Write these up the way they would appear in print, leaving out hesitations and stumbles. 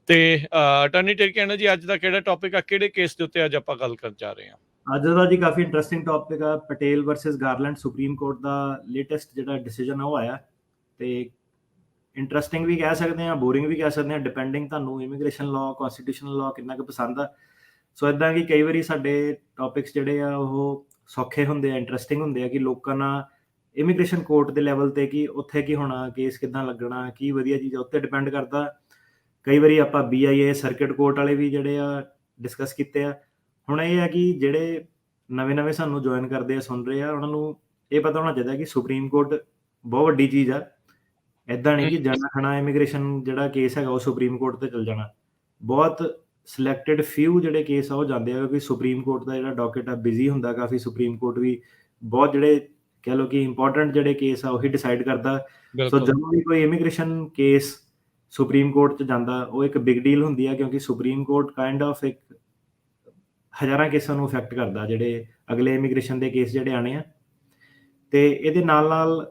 ਤੇ ਅਟਾਰਨੀ ਟੇਕਿਆਣਾ ਜੀ, ਅੱਜ ਦਾ ਕਿਹੜਾ ਟੌਪਿਕ ਆ, ਕਿਹੜੇ ਕੇਸ ਦੇ ਉੱਤੇ ਅੱਜ ਆਪਾਂ ਗੱਲ ਕਰਨ ਜਾ ਰਹੇ ਹਾਂ? ਅੱਜ ਦਾ ਜੀ ਕਾਫੀ ਇੰਟਰਸਟਿੰਗ ਟੌਪਿਕ ਆ, Patel versus Garland. Supreme Court ਦਾ ਲੇਟੈਸਟ ਜਿਹੜਾ ਡਿਸੀਜਨ ਆ ਉਹ ਆਇਆ, ਤੇ ਇੰਟਰਸਟਿੰਗ ਵੀ ਕਹਿ ਸਕਦੇ ਹਾਂ, ਬੋਰਿੰਗ ਵੀ ਕਹਿ ਸਕਦੇ ਹਾਂ, ਡਿਪੈਂਡਿੰਗ ਤੁਹਾਨੂੰ ਇਮੀਗ੍ਰੇਸ਼ਨ ਲਾਅ, ਕਨਸਟੀਟਿਊਸ਼ਨਲ ਲਾਅ ਕਿੰਨਾ ਕੁ ਪਸੰਦ ਆ। ਸੋ ਇੱਦਾਂ ਕਿ ਕਈ ਵਾਰੀ ਸਾਡੇ ਟੌਪਿਕਸ ਜਿਹੜੇ ਆ ਉਹ ਸੌਖੇ ਹੁੰਦੇ ਆ, ਇੰਟਰਸਟਿੰਗ ਹੁੰਦੇ ਆ, ਕਿ ਲੋਕਾਂ ਨਾਲ ਇਮੀਗ੍ਰੇਸ਼ਨ ਕੋਰਟ ਦੇ ਲੈਵਲ ਤੇ ਕਿ ਉੱਥੇ ਕੀ ਹੋਣਾ, ਕੇਸ ਕਿੱਦਾਂ ਲੱਗਣਾ, ਕੀ ਵਧੀਆ ਚੀਜ਼ ਆ, ਉੱਤੇ ਡਿਪੈਂਡ ਕਰਦਾ। ਕਈ ਵਾਰੀ ਆਪਾਂ BIA ਸਰਕਿਟ ਕੋਰਟ ਵਾਲੇ ਵੀ ਜਿਹੜੇ ਆ ਡਿਸਕਸ ਕੀਤੇ ਆ। ਹੁਣ ਇਹ ਹੈ ਕਿ ਜਿਹੜੇ ਨਵੇਂ ਸਾਨੂੰ ਜੁਆਇਨ ਕਰਦੇ ਆ, ਸੁਣ ਰਹੇ ਆ, ਉਹਨਾਂ ਨੂੰ ਇਹ ਪਤਾ ਹੋਣਾ ਚਾਹੀਦਾ ਕਿ ਸੁਪਰੀਮ ਕੋਰਟ ਬਹੁਤ ਵੱਡੀ ਚੀਜ਼ ਆ। ਇੱਦਾਂ ਨਹੀਂ ਕਿ ਜਾਣਾ ਖਾਣਾ ਇਮੀਗ੍ਰੇਸ਼ਨ ਜਿਹੜਾ ਕੇਸ ਹੈਗਾ ਉਹ ਸੁਪਰੀਮ ਕੋਰਟ ਤੇ ਚਲ ਜਾਣਾ। ਬਹੁਤ ਸਿਲੈਕਟਡ ਫਿਊ ਜਿਹੜੇ ਕੇਸ ਆ ਉਹ ਜਾਂਦੇ ਆ, ਕਿਉਂਕਿ ਸੁਪਰੀਮ ਕੋਰਟ ਦਾ ਜਿਹੜਾ ਡਾਕਟ ਆ ਬਿਜ਼ੀ ਹੁੰਦਾ ਕਾਫੀ। ਸੁਪਰੀਮ ਕੋਰਟ ਵੀ ਬਹੁਤ ਜਿਹੜੇ ਕਹਿ ਲਓ ਕਿ ਇੰਪੋਰਟੈਂਟ ਜਿਹੜੇ ਕੇਸ ਆ ਉਹੀ ਡਿਸਾਈਡ ਕਰਦਾ। ਸੋ ਜਦੋਂ ਵੀ ਕੋਈ ਇਮੀਗ੍ਰੇਸ਼ਨ ਕੇਸ ਸੁਪਰੀਮ ਕੋਰਟ 'ਚ ਜਾਂਦਾ, ਉਹ ਇੱਕ ਬਿਗ ਡੀਲ ਹੁੰਦੀ ਆ, ਕਿਉਂਕਿ ਸੁਪਰੀਮ ਕੋਰਟ ਕਾਈਂਡ ਆਫ ਇੱਕ ਹਜ਼ਾਰਾਂ ਕੇਸਾਂ ਨੂੰ ਇਫੈਕਟ ਕਰਦਾ, ਜਿਹੜੇ ਅਗਲੇ ਇਮੀਗ੍ਰੇਸ਼ਨ ਦੇ ਕੇਸ ਜਿਹੜੇ ਆਣੇ ਆ। ਤੇ ਇਹਦੇ ਨਾਲ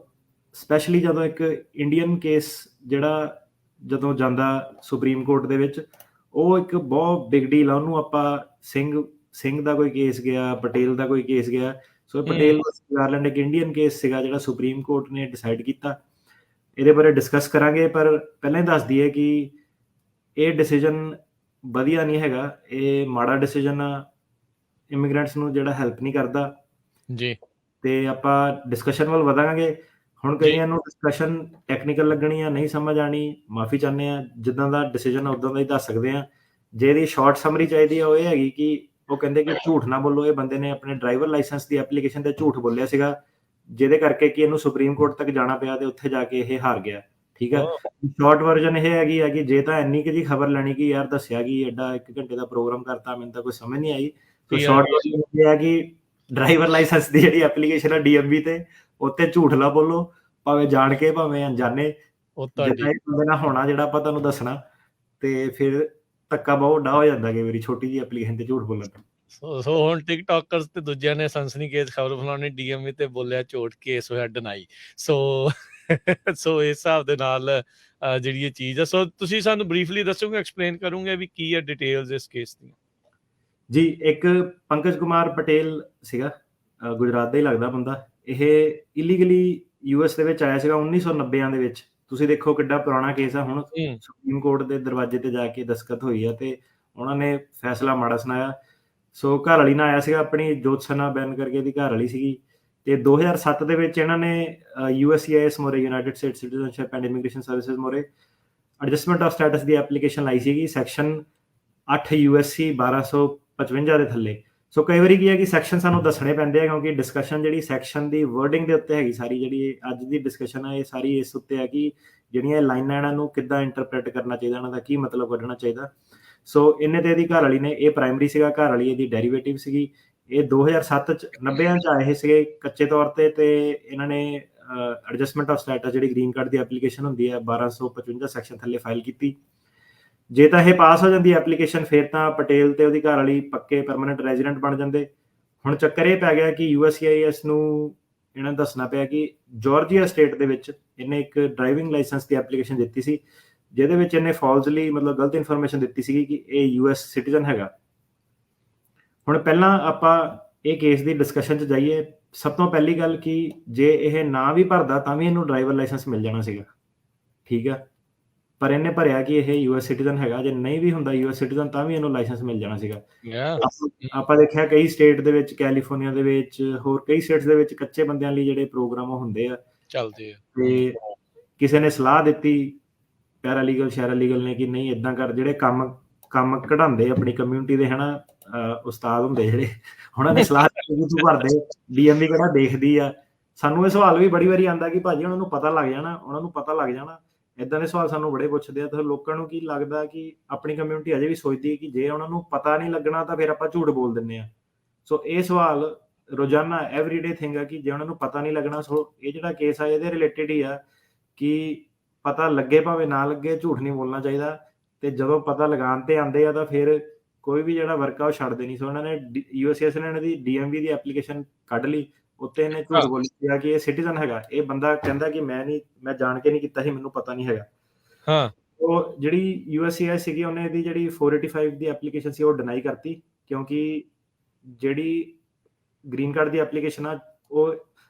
ਸਪੈਸ਼ਲੀ ਜਦੋਂ ਇੱਕ ਇੰਡੀਅਨ ਕੇਸ ਜਿਹੜਾ ਜਦੋਂ ਜਾਂਦਾ ਸੁਪਰੀਮ ਕੋਰਟ ਦੇ ਵਿੱਚ, ਉਹ ਇੱਕ ਬਹੁਤ ਬਿਗ ਡੀਲ ਆ। ਉਹਨੂੰ ਆਪਾਂ ਸਿੰਘ ਦਾ ਕੋਈ ਕੇਸ ਗਿਆ, ਪਟੇਲ ਦਾ ਕੋਈ ਕੇਸ ਗਿਆ। ਸੋ ਪਟੇਲ ਗਾਰਲੈਂਡ ਇੱਕ ਇੰਡੀਅਨ ਕੇਸ ਸੀਗਾ ਜਿਹੜਾ ਸੁਪਰੀਮ ਕੋਰਟ ਨੇ ਡਿਸਾਈਡ ਕੀਤਾ। ਇਹਦੇ ਬਾਰੇ ਡਿਸਕਸ ਕਰਾਂਗੇ, ਪਰ ਪਹਿਲਾਂ ਹੀ ਦੱਸ ਦਈਏ ਕਿ ਇਹ ਡਿਸੀਜਨ ਵਧੀਆ ਨਹੀਂ ਹੈਗਾ, ਇਹ ਮਾੜਾ ਡਿਸੀਜਨ ਆ, ਇਮੀਗ੍ਰੈਂਟਸ ਨੂੰ ਜਿਹੜਾ ਹੈਲਪ ਨਹੀਂ ਕਰਦਾ ਜੀ। ਤੇ ਆਪਾਂ ਡਿਸਕਸ਼ਨ ਵੱਲ ਵਧਾਂਗੇ। ਹੁਣ ਕਈਆਂ ਨੂੰ ਡਿਸਕਸ਼ਨ ਟੈਕਨੀਕਲ ਲੱਗਣੀ ਆ, ਨਹੀਂ ਸਮਝ ਆਣੀ, ਮਾਫੀ ਚਾਹੁੰਦੇ ਆ। ਜਿੱਦਾਂ ਦਾ ਡਿਸੀਜਨ ਉਦਾਂ ਦਾ ਹੀ ਦੱਸ ਸਕਦੇ ਆ। ਜੇ ਇਹਦੀ ਸ਼ਾਰਟ ਸਮਰੀ ਚਾਹੀਦੀ ਆ, ਉਹ ਇਹ ਹੈਗੀ ਕਿ ਉਹ ਕਹਿੰਦੇ ਕਿ ਝੂਠ ਨਾ ਬੋਲੋ। ਇਹ ਬੰਦੇ ਨੇ ਆਪਣੇ ਡਰਾਈਵਰ ਲਾਇਸੈਂਸ ਦੀ ਐਪਲੀਕੇਸ਼ਨ ਤੇ ਝੂਠ ਬੋਲਿਆ ਸੀਗਾ, ਜਿਹਦੇ ਕਰਕੇ ਕਿ ਇਹਨੂੰ ਸੁਪਰੀਮ ਕੋਰਟ ਤੱਕ ਜਾਣਾ ਪਿਆ ਤੇ ਉੱਥੇ ਜਾ ਕੇ ਇਹ ਹਾਰ ਗਿਆ। ਠੀਕ ਆ। ਸ਼ਾਰਟ ਵਰਜਨ ਇਹ ਹੈਗੀ ਆ ਕਿ ਜੇ ਤਾਂ ਇੰਨੀ ਕੁ ਜੀ ਖਬਰ ਲੈਣੀ ਕਿ ਯਾਰ ਦੱਸਿਆ ਕਿ ਐਡਾ 1 ਘੰਟੇ ਦਾ ਪ੍ਰੋਗਰਾਮ ਕਰਤਾ, ਮੈਨੂੰ ਤਾਂ ਕੋਈ ਸਮਝ ਨਹੀਂ ਆਈ। ਸੋ ਸ਼ਾਰਟ ਵਰਜਨ ਇਹ ਹੈ ਕਿ ਡਰਾਈਵਰ ਲਾਇਸੈਂਸ ਦੀ ਜਿਹੜੀ ਐਪਲੀਕੇਸ਼ਨ ਆ DMV ਤੇ, ਉੱਤੇ ਝੂਠ ਨਾ ਬੋਲੋ, ਭਾਵੇਂ ਜਾਣ ਕੇ ਭਾਵੇਂ ਅਣਜਾਣੇ। ਜਿੱਦਾਂ ਇੱਕ ਬੰਦੇ ਨਾਲ ਹੋਣਾ ਜਿਹੜਾ ਆਪਾਂ ਤੁਹਾਨੂੰ ਦੱਸਣਾ, ਤੇ ਫਿਰ ਧੱਕਾ ਬਹੁਤ ਵੱਡਾ ਹੋ ਜਾਂਦਾ ਕਈ ਵਾਰੀ ਛੋਟੀ ਜਿਹੀ ਐਪਲੀਕੇਸ਼ਨ ਤੇ ਝੂਠ ਬੋਲਣ ਤੋਂ। ਸੋ ਹੁਣ ਟਿਕਟੋਕਰਸ ਤੇ ਦੂਜਿਆਂ ਨੇ ਸਨਸਨੀ ਕੇਸ ਖਬਰ ਫਲਾਉਣੀ, DMV ਤੇ ਬੋਲਿਆ ਝੂਠ, ਕੇਸ ਹੋਇਆ ਡਿਨਾਈ। ਸੋ ਇਸ ਹਿਸਾਬ ਦੇ ਨਾਲ ਜਿਹੜੀ ਇਹ ਚੀਜ਼ ਆ, ਸੋ ਤੁਸੀਂ ਸਾਨੂੰ ਬਰੀਫਲੀ ਦੱਸੋਗੇ, ਐਕਸਪਲੇਨ ਕਰੋਗੇ ਵੀ ਕੀ ਹੈ ਡਿਟੇਲਸ ਇਸ ਕੇਸ ਦੀਆਂ? ਜੀ, ਇੱਕ ਪੰਕਜ ਕੁਮਾਰ ਪਟੇਲ ਸੀਗਾ, ਗੁਜਰਾਤ ਦਾ ਹੀ ਲੱਗਦਾ ਬੰਦਾ। ਇਹ ਇਲੀਗਲੀ US ਦੇ ਵਿੱਚ ਆਇਆ ਸੀਗਾ 1990 ਦੇ ਵਿੱਚ। ਤੁਸੀਂ ਦੇਖੋ ਕਿੱਡਾ ਪੁਰਾਣਾ ਕੇਸ ਆ। ਹੁਣ ਸੁਪਰੀਮ ਕੋਰਟ ਦੇ ਦਰਵਾਜ਼ੇ ਤੇ ਜਾ ਕੇ ਦਸਤਖਤ ਹੋਈ ਆ ਤੇ ਉਹਨਾਂ ਨੇ ਫੈਸਲਾ ਮਾੜਾ ਸੁਣਾਇਆ। ਸੋ ਘਰ ਵਾਲੀ ਨਾਲ ਆਇਆ ਸੀਗਾ, ਆਪਣੀ ਜੋਤਸਨਾ ਬੈਨ ਕਰਕੇ ਦੀ ਘਰ ਵਾਲੀ ਸੀਗੀ। ਤੇ 2007 ਦੇ ਵਿੱਚ ਇਹਨਾਂ ਨੇ USCIS ਮੋਰੇ, United State citizenship and immigration services ਮੋਰੇ ਐਡਜਸਟਮੈਂਟ ਆਫ ਸਟੇਟਸ ਦੀ ਐਪਲੀਕੇਸ਼ਨ ਲਾਈ ਸੀਗੀ, ਸੈਕਸ਼ਨ 8 USC 1255 ਦੇ ਥੱਲੇ। ਸੋ ਕਈ ਵਾਰੀ ਕੀ ਹੈ ਕਿ ਸੈਕਸ਼ਨ ਸਾਨੂੰ ਦੱਸਣੇ ਪੈਂਦੇ ਆ, ਕਿਉਂਕਿ ਡਿਸਕਸ਼ਨ ਜਿਹੜੀ ਸੈਕਸ਼ਨ ਦੀ ਵਰਡਿੰਗ ਦੇ ਉੱਤੇ ਹੈਗੀ ਸਾਰੀ। ਜਿਹੜੀ ਅੱਜ ਦੀ ਡਿਸਕਸ਼ਨ ਹੈ ਇਹ ਸਾਰੀ ਇਸ ਉੱਤੇ ਹੈ ਕਿ ਜਿਹੜੀਆਂ ਲਾਈਨਾਂ ਇਹਨਾਂ ਨੂੰ ਕਿੱਦਾਂ ਇੰਟਰਪ੍ਰੇਟ ਕਰਨਾ ਚਾਹੀਦਾ, ਇਹਨਾਂ ਦਾ ਕੀ ਮਤਲਬ ਕੱਢਣਾ ਚਾਹੀਦਾ। ਸੋ ਇਹਨੇ ਤੇ ਇਹਦੀ ਘਰ ਵਾਲੀ ਨੇ, ਇਹ ਪ੍ਰਾਇਮਰੀ ਸੀਗਾ, ਘਰ ਵਾਲੀ ਇਹਦੀ ਡੈਰੀਵੇਟਿਵ ਸੀਗੀ। ਇਹ 2007 ਚ 90 ਚ ਆਏ ਸੀਗੇ ਕੱਚੇ ਤੌਰ ਤੇ ਇਹਨਾਂ ਨੇ ਐਡਜਸਟਮੈਂਟ ਆਫ ਸਟੇਟਸ ਜਿਹੜੀ ਗ੍ਰੀਨ ਕਾਰਡ ਦੀ ਐਪਲੀਕੇਸ਼ਨ ਹੁੰਦੀ ਹੈ 1255 ਸੈਕਸ਼ਨ ਥੱਲੇ ਫਾਈਲ ਕੀਤੀ। ਜੇ ਤਾਂ ਇਹ ਪਾਸ ਹੋ ਜਾਂਦੀ ਐਪਲੀਕੇਸ਼ਨ, ਫਿਰ ਤਾਂ ਪਟੇਲ ਤੇ ਉਹਦੀ ਘਰ ਵਾਲੀ ਪੱਕੇ ਪਰਮਾਨੈਂਟ ਰੈਜ਼ੀਡੈਂਟ ਬਣ ਜਾਂਦੇ। ਹੁਣ ਚੱਕਰ ਇਹ ਪੈ ਗਿਆ ਕਿ USCIS ਨੂੰ ਇਹਨਾਂ ਨੂੰ ਦੱਸਣਾ ਪਿਆ ਕਿ ਜਾਰਜੀਆ ਸਟੇਟ ਦੇ ਵਿੱਚ ਇਹਨੇ ਇੱਕ ਡਰਾਈਵਿੰਗ ਲਾਇਸੈਂਸ ਦੀ ਐਪਲੀਕੇਸ਼ਨ ਦਿੱਤੀ ਸੀ, ਜਿਹਦੇ ਵਿੱਚ ਇਹਨੇ ਫਾਲਸਲੀ ਮਤਲਬ ਗਲਤ ਇਨਫੋਰਮੇਸ਼ਨ ਦਿੱਤੀ ਸੀਗੀ ਕਿ ਇਹ US ਸਿਟੀਜ਼ਨ ਹੈਗਾ। ਹੁਣ ਪਹਿਲਾਂ ਆਪਾਂ ਇਹ ਕੇਸ ਦੀ ਡਿਸਕਸ਼ਨ 'ਚ ਜਾਈਏ। ਸਭ ਤੋਂ ਪਹਿਲੀ ਗੱਲ ਕਿ ਜੇ ਇਹ ਨਾ ਵੀ ਭਰਦਾ ਤਾਂ ਵੀ ਇਹਨੂੰ ਡਰਾਈਵਰ ਲਾਇਸੈਂਸ ਮਿਲ ਜਾਣਾ ਸੀਗਾ। ਠੀਕ ਆ, ਪਰ ਇਹਨੇ ਭਰਿਆ ਕਿ ਇਹ US ਸਿਟੀਜ਼ਨ ਹੈਗਾ। ਜੇ ਨਹੀਂ ਵੀ ਹੁੰਦਾ US ਸਿਟੀਜ਼ਨ ਤਾਂ ਵੀ ਇਹਨੂੰ ਲਾਇਸੈਂਸ ਮਿਲ ਜਾਣਾ ਸੀਗਾ। ਆਪਾਂ ਦੇਖਿਆ ਕਈ ਸਟੇਟ ਦੇ ਵਿੱਚ, ਕੈਲੀਫੋਰਨੀਆ ਦੇ ਵਿੱਚ, ਹੋਰ ਕਈ ਸਟੇਟਸ ਦੇ ਵਿੱਚ ਕੱਚੇ ਬੰਦਿਆਂ ਲਈ ਜਿਹੜੇ ਪ੍ਰੋਗਰਾਮ ਹੁੰਦੇ ਆ, ਚੱਲਦੇ ਆ। ਤੇ ਕਿਸੇ ਨੇ ਸਲਾਹ ਦਿੱਤੀ ਪੈਰਾਲੀਗਲ ਸ਼ੈਰਾਲੀਗਲ ਨੇ ਕਿ ਨਹੀਂ ਇਦਾਂ ਕਰ, ਜਿਹੜੇ ਕੰਮ ਕਢਾਉਂਦੇ ਆਪਣੀ ਕਮਿਊਨਿਟੀ ਦੇ ਹਨਾ ਉਸਤਾਦ ਹੁੰਦੇ ਜਿਹੜੇ, ਉਹਨਾਂ ਨੇ ਸਲਾਹ ਦਿੱਤੀ ਤੂੰ ਭਰਦੇ, DMV ਕਿਹੜਾ ਦੇਖਦੀ ਆ। ਸਾਨੂੰ ਇਹ ਸਵਾਲ ਵੀ ਬੜੀ ਵਾਰੀ ਆਉਂਦਾ ਕਿ ਭਾਜੀ ਉਹਨਾਂ ਨੂੰ ਪਤਾ ਲੱਗ ਜਾਣਾ। ਇਦਾਂ ਦੇ ਸਵਾਲ ਸਾਨੂੰ ਬੜੇ ਪੁੱਛਦੇ ਆ। ਤੇ ਲੋਕਾਂ ਨੂੰ ਕੀ ਲੱਗਦਾ ਕਿ ਆਪਣੀ ਕਮਿਊਨਿਟੀ ਅਜੇ ਵੀ ਸੋਚਦੀ ਹੈ ਕਿ ਜੇ ਉਹਨਾਂ ਨੂੰ ਪਤਾ ਨਹੀਂ ਲੱਗਣਾ ਤਾਂ ਫਿਰ ਆਪਾਂ ਝੂਠ ਬੋਲ ਦਿੰਦੇ ਆ। ਸੋ ਇਹ ਸਵਾਲ ਰੋਜ਼ਾਨਾ ਐਵਰੀਡੇ ਥਿੰਗ ਆ ਕਿ ਜੇ ਉਹਨਾਂ ਨੂੰ ਪਤਾ ਨਹੀਂ ਲੱਗਣਾ। ਸੋ ਇਹ ਜਿਹੜਾ ਕੇਸ ਆ ਇਹਦੇ ਰਿਲੇਟਡ ਹੀ ਆ ਕਿ ਪਤਾ ਲੱਗੇ ਭਾਵੇਂ ਨਾ ਲੱਗੇ, ਝੂਠ ਨਹੀਂ ਬੋਲਣਾ ਚਾਹੀਦਾ। ਤੇ ਜਦੋਂ ਪਤਾ ਲਗਾਉਣ ਤੇ ਆਉਂਦੇ ਆ ਤਾਂ ਫਿਰ ਕੋਈ ਵੀ ਜਿਹੜਾ ਵਰਕ ਆ ਉਹ ਛੱਡਦੇ ਨਹੀਂ। ਸੋ ਇਹਨਾਂ ਨੇ USCIS ਨੇ ਇਹਨਾਂ ਦੀ DMV ਦੀ ਐਪਲੀਕੇਸ਼ਨ ਕੱਢ ਲਈ, ਉੱਤੇ ਇਹਨੇ ਝੂਠ ਬੋਲਿਆ ਕਿ ਇਹ ਸਿਟੀਜ਼ਨ ਹੈਗਾ। ਇਹ ਬੰਦਾ ਕਹਿੰਦਾ ਕਿ ਮੈਂ ਜਾਣ ਕੇ ਨਹੀਂ ਕੀਤਾ ਸੀ, ਮੈਨੂੰ ਪਤਾ ਨਹੀਂ ਹੈਗਾ। ਉਹ ਜਿਹੜੀ USCIS ਸੀਗੀ ਉਹਨੇ ਇਹਦੀ ਜਿਹੜੀ 485 ਦੀ ਐਪਲੀਕੇਸ਼ਨ ਸੀ ਉਹ ਡਿਨਾਈ ਕਰਤੀ, ਕਿਉਂਕਿ ਜਿਹੜੀ ਗ੍ਰੀਨ ਕਾਰਡ ਦੀ ਐਪਲੀਕੇਸ਼ਨ ਆ ਉਹ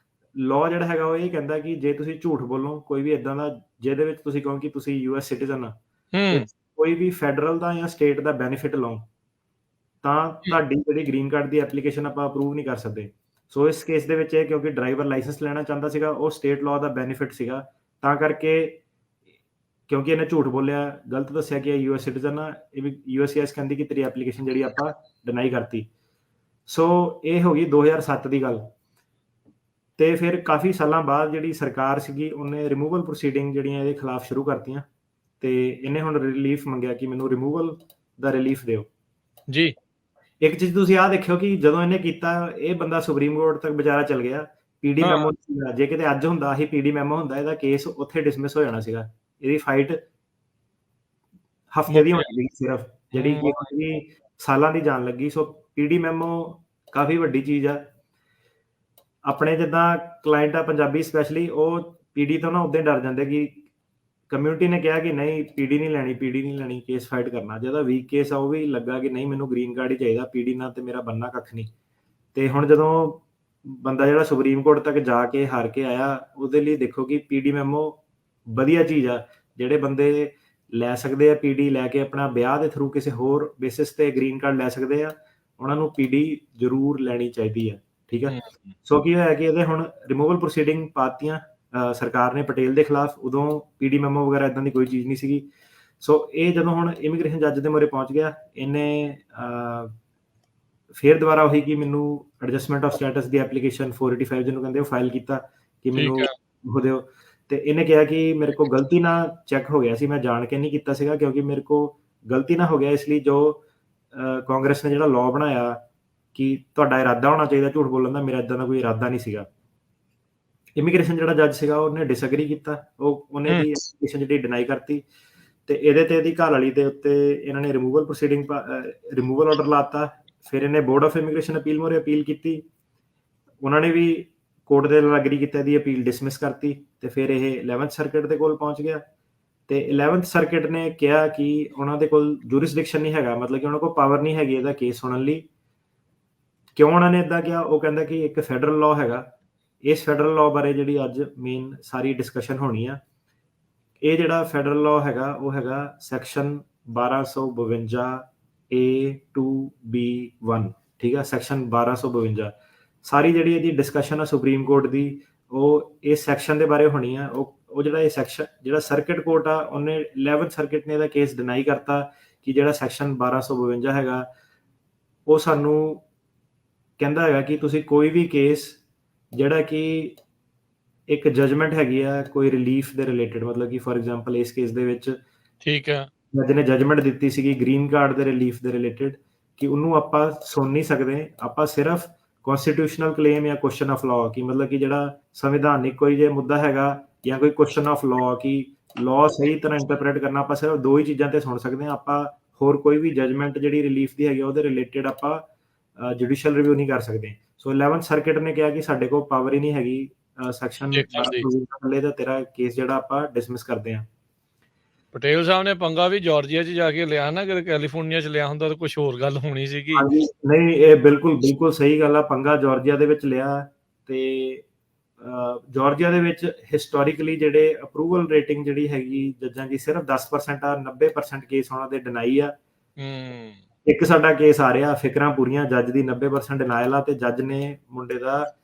ਲਾਅ ਜਿਹੜਾ ਹੈਗਾ ਉਹ ਇਹ ਕਹਿੰਦਾ ਕਿ ਜੇ ਤੁਸੀਂ ਝੂਠ ਬੋਲੋ ਕੋਈ ਵੀ ਇਦਾਂ ਦਾ ਜਿਹਦੇ ਵਿੱਚ ਤੁਸੀਂ ਕਹੋ ਕਿ ਤੁਸੀਂ US ਸਿਟੀਜ਼ਨ ਆ, ਕੋਈ ਵੀ ਫੈਡਰਲ ਦਾ ਜਾਂ ਸਟੇਟ ਦਾ ਬੈਨੀਫਿਟ ਲਓ, ਤਾਂ ਤੁਹਾਡੀ ਜਿਹੜੀ ਗ੍ਰੀਨ ਕਾਰਡ ਦੀ ਐਪਲੀਕੇਸ਼ਨ ਆਪਾਂ ਅਪਰੂਵ ਨਹੀਂ ਕਰ ਸਕਦੇ। ਸੋ ਇਸ ਕੇਸ ਦੇ ਵਿੱਚ ਇਹ ਕਿਉਂਕਿ ਡਰਾਈਵਰ ਲਾਇਸੈਂਸ ਲੈਣਾ ਚਾਹੁੰਦਾ ਸੀਗਾ, ਉਹ ਸਟੇਟ ਲਾਅ ਦਾ ਬੈਨੀਫਿਟ ਸੀਗਾ, ਤਾਂ ਕਰਕੇ ਕਿਉਂਕਿ ਇਹਨੇ ਝੂਠ ਬੋਲਿਆ, ਗਲਤ ਦੱਸਿਆ ਕਿ ਇਹ US ਸਿਟੀਜ਼ਨ ਆ, ਇਹ ਵੀ USCIS ਕਹਿੰਦੀ ਕਿ ਤੇਰੀ ਐਪਲੀਕੇਸ਼ਨ ਜਿਹੜੀ ਆਪਾਂ ਡਿਨਾਈ ਕਰਤੀ। ਸੋ ਇਹ ਹੋ ਗਈ 2007 ਦੀ ਗੱਲ। ਤੇ ਫਿਰ ਕਾਫੀ ਸਾਲਾਂ ਬਾਅਦ ਜਿਹੜੀ ਸਰਕਾਰ ਸੀਗੀ ਉਹਨੇ ਰਿਮੂਵਲ ਪ੍ਰੋਸੀਡਿੰਗ ਜਿਹੜੀਆਂ ਇਹਦੇ ਖਿਲਾਫ ਸ਼ੁਰੂ ਕਰਤੀਆਂ, ਤੇ ਇਹਨੇ ਹੁਣ ਰਿਲੀਫ ਮੰਗਿਆ ਕਿ ਮੈਨੂੰ ਰਿਮੂਵਲ ਦਾ ਰਿਲੀਫ ਦਿਓ ਜੀ। ਇੱਕ ਚੀਜ਼ ਤੁਸੀਂ ਆਹ ਦੇਖਿਓ ਕਿ ਜਦੋਂ ਇਹਨੇ ਕੀਤਾ, ਇਹ ਬੰਦਾ ਸੁਪਰੀਮ ਕੋਰਟ ਤੱਕ ਵਿਚਾਰਾ ਚੱਲ ਗਿਆ, PD ਮੈਮੋ ਸੀਗਾ, ਜੇ ਕਿਤੇ ਅੱਜ ਹੁੰਦਾ ਆਹੀ PD ਮੈਮੋ ਹੁੰਦਾ, ਇਹਦਾ ਕੇਸ ਉੱਥੇ ਡਿਸਮਿਸ ਹੋ ਜਾਣਾ ਸੀਗਾ। ਇਹਦੀ ਫਾਈਟ ਹਫ਼ਤੇ ਦੀ ਹੋਣੀ ਸੀਗੀ ਸਿਰਫ, ਜਿਹੜੀ ਸਾਲਾਂ ਦੀ ਜਾਣ ਲੱਗੀ। ਸੋ PD ਮੈਮੋ ਕਾਫੀ ਵੱਡੀ ਚੀਜ਼ ਆ। ਆਪਣੇ ਜਿੱਦਾਂ ਕਲਾਇੰਟ ਆ ਪੰਜਾਬੀ ਸਪੈਸ਼ਲੀ, ਉਹ PD ਤੋਂ ਨਾ ਉਦਾਂ ਹੀ ਡਰ ਜਾਂਦੇ ਕਿ ਕਮਿਊਨਿਟੀ ਨੇ ਕਿਹਾ ਕਿ ਨਹੀਂ PD ਨਹੀਂ ਲੈਣੀ, ਕੇਸ ਫਾਈਟ ਕਰਨਾ। ਜਿਹਦਾ ਵੀਕ ਕੇਸ ਆ ਉਹ ਵੀ ਲੱਗਾ ਕਿ ਨਹੀਂ ਮੈਨੂੰ ਗ੍ਰੀਨ ਕਾਰਡ ਹੀ ਚਾਹੀਦਾ, PD ਨਾਲ ਤੇ ਮੇਰਾ ਬੰਨਾ ਕੱਖ ਨਹੀਂ। ਤੇ ਹੁਣ ਜਦੋਂ ਬੰਦਾ ਜਿਹੜਾ ਸੁਪਰੀਮ ਕੋਰਟ ਤੱਕ ਜਾ ਕੇ ਹਾਰ ਕੇ ਆਇਆ, ਉਹਦੇ ਲਈ ਦੇਖੋ ਕਿ PD ਮੈਮੋ ਵਧੀਆ ਚੀਜ਼ ਆ। ਜਿਹੜੇ ਬੰਦੇ ਲੈ ਸਕਦੇ ਆ PD ਲੈ ਕੇ ਆਪਣਾ ਵਿਆਹ ਦੇ ਥਰੂ ਕਿਸੇ ਹੋਰ ਬੇਸਿਸ ਤੇ ਗ੍ਰੀਨ ਕਾਰਡ ਲੈ ਸਕਦੇ ਆ, ਉਹਨਾਂ ਨੂੰ PD ਜ਼ਰੂਰ ਲੈਣੀ ਚਾਹੀਦੀ ਆ। ਠੀਕ ਹੈ। ਸੋ ਕੀ ਹੋਇਆ ਕਿ ਇਹਦੇ ਹੁਣ ਰਿਮੂਵਲ ਪ੍ਰੋਸੀਡਿੰਗ ਪਾਤੀਆਂ ਸਰਕਾਰ ਨੇ ਪਟੇਲ ਦੇ ਖਿਲਾਫ। ਉਦੋਂ PD ਮੈਮੋ ਵਗੈਰਾ ਇਦਾਂ ਦੀ ਕੋਈ ਚੀਜ਼ ਨਹੀਂ ਸੀਗੀ। ਸੋ ਇਹ ਜਦੋਂ ਹੁਣ ਇਮੀਗ੍ਰੇਸ਼ਨ ਜੱਜ ਦੇ ਮੂਹਰੇ ਪਹੁੰਚ ਗਿਆ, ਇਹਨੇ ਫਿਰ ਦੁਬਾਰਾ ਉਹੀ ਕਿ ਮੈਨੂੰ ਐਡਜਸਟਮੈਂਟ ਆਫ ਸਟੇਟਸ ਦੀ ਐਪਲੀਕੇਸ਼ਨ 485 ਜਿਹਨੂੰ ਕਹਿੰਦੇ ਉਹ ਫਾਈਲ ਕੀਤਾ ਕਿ ਮੈਨੂੰ ਉਹ ਦਿਓ। ਤੇ ਇਹਨੇ ਕਿਹਾ ਕਿ ਮੇਰੇ ਕੋਲ ਗਲਤੀ ਨਾਲ ਚੈੱਕ ਹੋ ਗਿਆ ਸੀ, ਮੈਂ ਜਾਣ ਕੇ ਨਹੀਂ ਕੀਤਾ ਸੀਗਾ, ਕਿਉਂਕਿ ਮੇਰੇ ਕੋਲ ਗਲਤੀ ਨਾਲ ਹੋ ਗਿਆ, ਇਸ ਲਈ ਜੋ ਕਾਂਗਰਸ ਨੇ ਜਿਹੜਾ ਲਾਅ ਬਣਾਇਆ ਕਿ ਤੁਹਾਡਾ ਇਰਾਦਾ ਹੋਣਾ ਚਾਹੀਦਾ ਝੂਠ ਬੋਲਣ ਦਾ, ਮੇਰਾ ਇਦਾਂ ਦਾ ਕੋਈ ਇਰਾਦਾ ਨਹੀਂ ਸੀਗਾ। ਇਮੀਗ੍ਰੇਸ਼ਨ ਜਿਹੜਾ ਜੱਜ ਸੀਗਾ ਉਹਨੇ ਡਿਸਐਗਰੀ ਕੀਤਾ, ਉਹਨੇ ਦੀ ਐਪਲੀਕੇਸ਼ਨ ਜਿਹੜੀ ਡਿਨਾਈ ਕਰਤੀ। ਤੇ ਇਹਦੇ ਤੇ ਇਹਦੀ ਘਰ ਵਾਲੀ ਦੇ ਉੱਤੇ ਇਹਨਾਂ ਨੇ ਰਿਮੂਵਲ ਪ੍ਰੋਸੀਡਿੰਗ ਰਿਮੂਵਲ ਆਰਡਰ ਲਾਤਾ। ਫਿਰ ਇਹਨੇ board of immigration appeal more appeal ਕੀਤੀ, ਉਹਨਾਂ ਨੇ ਵੀ ਕੋਰਟ ਦੇ ਨਾਲ ਐਗਰੀ ਕੀਤਾ, ਇਹਦੀ ਅਪੀਲ ਡਿਸਮਿਸ ਕਰਤੀ। ਤੇ ਫਿਰ ਇਹ 11th ਸਰਕਿਟ ਦੇ ਕੋਲ ਪਹੁੰਚ ਗਿਆ, ਤੇ 11th ਸਰਕਿਟ ਨੇ ਕਿਹਾ ਕਿ ਉਹਨਾਂ ਦੇ ਕੋਲ ਜੂਰਿਸਡਿਕਸ਼ਨ ਨਹੀਂ ਹੈਗਾ, ਮਤਲਬ ਕਿ ਉਹਨਾਂ ਕੋਲ ਪਾਵਰ ਨਹੀਂ ਹੈਗੀ ਇਹਦਾ ਕੇਸ ਸੁਣਨ ਲਈ। ਕਿਉਂ ਉਹਨਾਂ ਨੇ ਇਦਾਂ ਕਿਹਾ? ਉਹ ਕਹਿੰਦਾ ਕਿ ਇੱਕ ਫੈਡਰਲ ਲਾਅ ਹੈਗਾ, ਇਸ ਫੈਡਰਲ ਲਾਅ ਬਾਰੇ ਜਿਹੜੀ ਅੱਜ ਮੇਨ ਸਾਰੀ ਡਿਸਕਸ਼ਨ ਹੋਣੀ ਆ। ਇਹ ਜਿਹੜਾ ਫੈਡਰਲ ਲਾਅ ਹੈਗਾ ਉਹ ਹੈਗਾ ਸੈਕਸ਼ਨ 1252A2B1। ਠੀਕ ਆ, ਸੈਕਸ਼ਨ 1252। ਸਾਰੀ ਜਿਹੜੀ ਇਹਦੀ ਡਿਸਕਸ਼ਨ ਆ ਸੁਪਰੀਮ ਕੋਰਟ ਦੀ, ਉਹ ਇਸ ਸੈਕਸ਼ਨ ਦੇ ਬਾਰੇ ਹੋਣੀ ਆ। ਉਹ ਜਿਹੜਾ ਇਹ ਸੈਕਸ਼ਨ ਜਿਹੜਾ ਸਰਕਿਟ ਕੋਰਟ ਆ, ਉਹਨੇ 11th ਸਰਕਿਟ ਨੇ ਇਹਦਾ ਕੇਸ ਡਿਨਾਈ ਕਰਤਾ ਕਿ ਜਿਹੜਾ ਸੈਕਸ਼ਨ 1252 ਹੈਗਾ ਉਹ ਸਾਨੂੰ ਕਹਿੰਦਾ ਹੈਗਾ ਕਿ ਤੁਸੀਂ ਕੋਈ ਵੀ ਕੇਸ ਜਿਹੜਾ ਕਿ ਇੱਕ ਜਜਮੈਂਟ ਹੈਗੀ ਆ ਕੋਈ ਰਿਲੀਫ ਦੇ ਰਿਲੇਟਡ, ਮਤਲਬ ਕਿ ਫੋਰ ਐਗਜ਼ਾਮਪਲ ਇਸ ਕੇਸ ਦੇ ਵਿੱਚ ਠੀਕ ਹੈ ਜੱਜ ਨੇ ਜਜਮੈਂਟ ਦਿੱਤੀ ਸੀਗੀ ਗ੍ਰੀਨ ਕਾਰਡ ਦੇ ਰਿਲੀਫ ਦੇ ਰਿਲੇਟਡ, ਕਿ ਉਹਨੂੰ ਆਪਾਂ ਸੁਣ ਨਹੀਂ ਸਕਦੇ, ਆਪਾਂ ਸਿਰਫ ਕਨਸਟੀਟਿਊਸ਼ਨਲ ਕਲੇਮ ਜਾਂ ਕੁਐਸਚਨ ਆਫ ਲਾਅ, ਕਿ ਮਤਲਬ ਕਿ ਜਿਹੜਾ ਸੰਵਿਧਾਨਿਕ ਕੋਈ ਜੇ ਮੁੱਦਾ ਹੈਗਾ ਜਾਂ ਕੋਈ ਕੁਐਸਚਨ ਆਫ ਲਾਅ ਕਿ ਲਾਅ ਸਹੀ ਤਰ੍ਹਾਂ ਇੰਟਰਪ੍ਰੀਟ ਕਰਨਾ, ਆਪਾਂ ਸਿਰਫ ਦੋ ਹੀ ਚੀਜ਼ਾਂ ਤੇ ਸੁਣ ਸਕਦੇ ਹਾਂ। ਆਪਾਂ ਹੋਰ ਕੋਈ ਵੀ ਜਜਮੈਂਟ ਜਿਹੜੀ ਰਿਲੀਫ ਦੀ ਹੈਗੀ ਉਹਦੇ ਰਿਲੇਟਡ ਆਪਾਂ ਜੁਡੀਸ਼ੀਅਲ ਰਿਵਿਊ ਨਹੀਂ ਕਰ ਸਕਦੇ। ਸੋ 11th ਸਰਕਿਟ ਨੇ ਕਿਹਾ ਕਿ ਸਾਡੇ ਕੋਲ ਪਾਵਰ ਹੀ ਨਹੀਂ ਹੈਗੀ ਸੈਕਸ਼ਨ ਥੱਲੇ ਦਾ ਤੇਰਾ ਕੇਸ ਜਿਹੜਾ ਆਪਾਂ ਡਿਸਮਿਸ ਕਰਦੇ ਹਾਂ। ਪਟੇਲ ਸਾਹਿਬ ਨੇ ਪੰਗਾ ਵੀ ਜਾਰਜੀਆ 'ਚ ਜਾ ਕੇ ਲਿਆ ਨਾ, ਅਗਰ ਕੈਲੀਫੋਰਨੀਆ 'ਚ ਲਿਆ ਹੁੰਦਾ ਤਾਂ ਕੁਝ ਹੋਰ ਗੱਲ ਹੋਣੀ ਸੀਗੀ। ਹਾਂਜੀ, ਨਹੀਂ ਇਹ ਬਿਲਕੁਲ ਸਹੀ ਗੱਲ ਆ, ਪੰਗਾ ਜਾਰਜੀਆ ਦੇ ਵਿੱਚ ਲਿਆ। ਤੇ ਜਾਰਜੀਆ ਦੇ ਵਿੱਚ ਹਿਸਟੋਰੀਕਲੀ ਜਿਹੜੇ ਅਪਰੂਵਲ ਰੇਟਿੰਗ ਜਿਹੜੀ ਹੈਗੀ ਜੱਜਾਂ ਦੀ ਸਿਰਫ 10% ਆ, 90% ਕੇਸ ਉਹਨਾਂ ਦੇ ਡਿਨਾਈ ਆ। ਇੱਕ ਸਾਡਾ ਕੇਸ ਆ ਰਿਹਾ ਫਿਕਰਾਂ ਪੂਰੀਆਂ, ਜੱਜ ਦੀ 90% ਡਿਨਾਇਲ ਆ, ਤੇ ਜੱਜ ਨੇ ਮੁੰਡੇ ਦਾ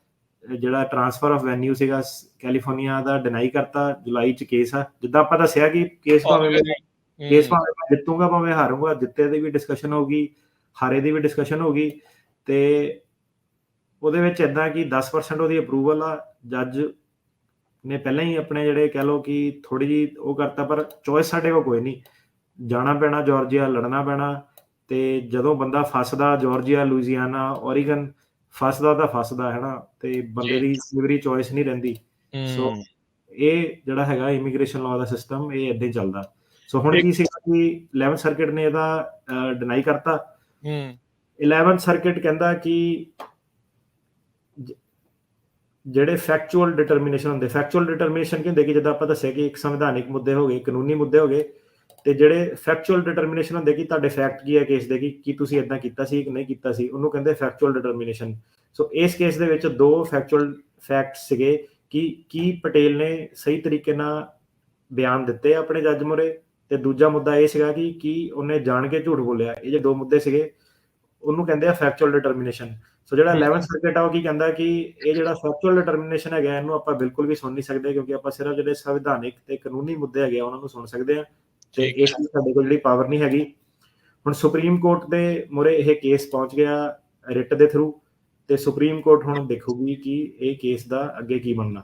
ਜਿਹੜਾ ਟ੍ਰਾਂਸਫਰ ਆਫ ਵੈਨਿਊ ਸੀਗਾ ਕੈਲੀਫੋਰਨੀਆ ਦਾ ਡਿਨਾਈ ਕਰਤਾ। ਜੁਲਾਈ 'ਚ ਕੇਸ ਆ, ਜਿੱਦਾਂ ਆਪਾਂ ਦੱਸਿਆ ਕਿ ਕੇਸ ਭਾਵੇਂ ਮੈਂ ਜਿੱਤੂਗਾ ਭਾਵੇਂ ਹਾਰੂਗਾ, ਜਿੱਤੇ ਦੀ ਵੀ ਡਿਸਕਸ਼ਨ ਹੋਊਗੀ, ਹਾਰੇ ਦੀ ਵੀ ਡਿਸਕਸ਼ਨ ਹੋਊਗੀ। ਤੇ ਉਹਦੇ ਵਿੱਚ ਇਦਾਂ ਕਿ 10% ਉਹਦੀ ਅਪਰੂਵਲ ਆ, ਜੱਜ ਨੇ ਪਹਿਲਾਂ ਹੀ ਆਪਣੇ ਜਿਹੜੇ ਕਹਿ ਲਓ ਕਿ ਥੋੜੀ ਜਿਹੀ ਉਹ ਕਰਤਾ, ਪਰ ਚੋਇਸ ਸਾਡੇ ਕੋਲ ਕੋਈ ਨਹੀਂ, ਜਾਣਾ ਪੈਣਾ ਜਾਰਜੀਆ, ਲੜਨਾ ਪੈਣਾ। ਤੇ ਜਦੋਂ ਬੰਦਾ ਫਸਦਾ ਜਾਰਜੀਆ, ਲੂਈਜ਼ੀਆਨਾ, ਓਰੀਗਨ ਫਸਦਾ ਹੈ ਨਾ, ਤੇ ਬੰਦੇ ਦੀ ਸਿਵਰੀ ਚੋਇਸ ਨਹੀਂ ਰਹਿੰਦੀ। ਸੋ ਇਹ ਜਿਹੜਾ ਹੈਗਾ ਇਮੀਗ੍ਰੇਸ਼ਨ ਲਾਅ ਦਾ ਸਿਸਟਮ ਇਹ ਏਦਾਂ ਹੀ ਚੱਲਦਾ। ਸੋ ਹੁਣ ਕੀ ਸੀਗਾ ਕਿ 11th ਸਰਕਿਟ ਨੇ ਇਹਦਾ ਡਿਨਾਈ ਕਰਤਾ। 11th ਸਰਕਿਟ ਕਹਿੰਦਾ ਕਿ ਜਿਹੜੇ ਫੈਕਚੁਅਲ ਡਿਟਰਮੀਨੇਸ਼ਨ ਹੁੰਦੇ, ਫੈਕਚੁਅਲ ਡਿਟਰਮੀਨੇਸ਼ਨ ਕੀ ਹੁੰਦੇ ਕਿ ਜਿੱਦਾਂ ਆਪਾਂ ਦੱਸਿਆ ਕਿ ਇੱਕ ਸੰਵਿਧਾਨਿਕ ਮੁੱਦੇ ਹੋ ਗਏ, ਕਾਨੂੰਨੀ ਮੁੱਦੇ ਹੋ ਗਏ, ਤੇ ਜਿਹੜੇ ਫੈਕਚੁਅਲ ਡਿਟਰਮੀਨੇਸ਼ਨ ਹੁੰਦੇ ਕਿ ਤੁਹਾਡੇ ਫੈਕਟ ਕੀ ਹੈ ਕੇਸ ਦੇ ਕਿ ਤੁਸੀਂ ਇਦਾਂ ਕੀਤਾ ਸੀ ਕਿ ਨਹੀਂ ਕੀਤਾ ਸੀ, ਉਹਨੂੰ ਕਹਿੰਦੇ ਫੈਕਚੁਅਲ ਡਿਟਰਮੀਨੇਸ਼ਨ। ਸੋ ਇਸ ਕੇਸ ਦੇ ਵਿੱਚ ਦੋ ਫੈਕਚੁਅਲ ਫੈਕਟਸ ਸੀਗੇ ਕਿ ਕੀ ਪਟੇਲ ਨੇ ਸਹੀ ਤਰੀਕੇ ਨਾਲ ਬਿਆਨ ਦਿੱਤੇ ਆਪਣੇ ਜੱਜ ਮੁਰੇ, ਤੇ ਦੂਜਾ ਮੁੱਦਾ ਇਹ ਸੀਗਾ ਕਿ ਕੀ ਉਹਨੇ ਜਾਣ ਕੇ ਝੂਠ ਬੋਲਿਆ। ਇਹ ਜੇ ਦੋ ਮੁੱਦੇ ਸੀਗੇ, ਉਹਨੂੰ ਕਹਿੰਦੇ ਆ ਫੈਕਚੁਅਲ ਡਿਟਰਮੀਨੇਸ਼ਨ। ਸੋ ਜਿਹੜਾ 11th ਸਰਕਟ ਆ ਉਹ ਕੀ ਕਹਿੰਦਾ ਕਿ ਇਹ ਜਿਹੜਾ ਫੈਕਚੁਅਲ ਡਿਟਰਮੀਨੇਸ਼ਨ ਹੈਗਾ ਇਹਨੂੰ ਆਪਾਂ ਬਿਲਕੁਲ ਵੀ ਸੁਣ ਨਹੀਂ ਸਕਦੇ, ਕਿਉਂਕਿ ਆਪਾਂ ਸਿਰਫ ਜਿਹੜੇ ਸੰਵਿਧਾਨਿਕ ਤੇ ਕਾਨੂੰਨੀ ਮੁੱਦੇ ਹੈਗੇ ਆ ਉਹਨਾਂ ਨੂੰ ਸੁਣ ਸਕਦੇ ਆ, ਤੇ ਇਸ ਦੀ ਸਾਡੇ ਕੋਲ ਜਿਹੜੀ ਪਾਵਰ ਨਹੀਂ ਹੈਗੀ। ਹੁਣ ਸੁਪਰੀਮ ਕੋਰਟ ਦੇ ਮੁਰੇ ਇਹ ਕੇਸ ਪਹੁੰਚ ਗਿਆ ਰਿਟ ਦੇ ਥਰੂ, ਤੇ ਸੁਪਰੀਮ ਕੋਰਟ ਹੁਣ ਦੇਖੂਗੀ ਕਿ ਇਹ ਕੇਸ ਦਾ ਅੱਗੇ ਕੀ ਬਣਨਾ।